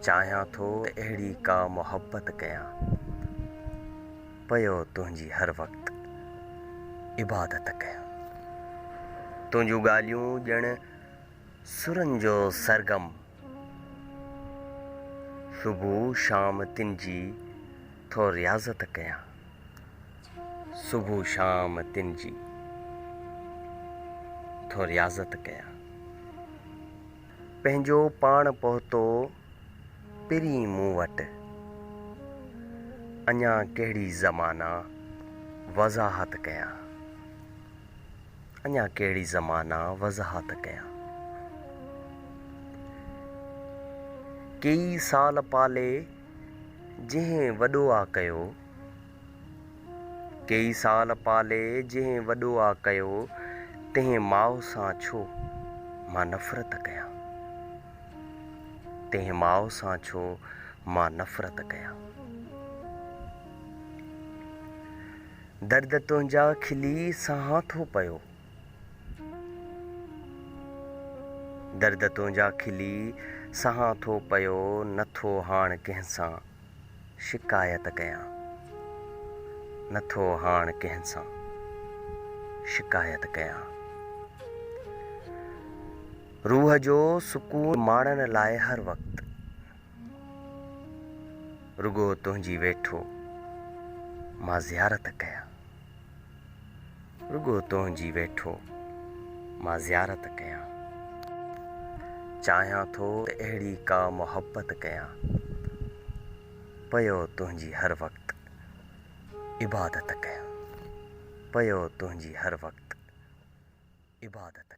चाहयां थो अहिड़ी का मुहब्बत कयां, पयो तुंहिंजी हर वक़्तु इबादत कयां। तुंहिंजूं ॻाल्हियूं ॼण सुरनि जो सरगम, सुबुह शाम तिन जी थो रियाज़त कयां, सुबुह शाम तिन जी थो रियाज़त कयां। पंहिंजो पाण पहुतो पिरी मूं वटि, अञा कहिड़ी ज़माना वज़ाहत कयां, अञा कहिड़ी ज़माना वज़ाहत कयां। कई साल पाले जंहिं वॾो आ कयो, कई साल पाले जंहिं वॾो आ कयो, तंहिं माउ सां छो मां नफ़रत कयां, तंहिं माउ सां छो मां नफ़रत कयां। दर्द तुंहिंजा खिली साह थो पियो, दर्द तुंहिंजा खिली साह थो पियो, नथो हाण कंहिंसां शिकायत कयां, नथो हाण कंहिंसां शिकायत कयां। रूह जो सुकून माणण लाइ हर वक़्तु रुगो तुंहिंजी वेठो मां ज़ियारत कयां, रुगो तुंहिंजी वेठो मां ज़ियारत कयां। चाहियां थो अहिड़ी का मुहब्बत कयां, पयो तुंहिंजी हर वक़्तु इबादत कयां, पयो तुंहिंजी हर वक़्तु इबादत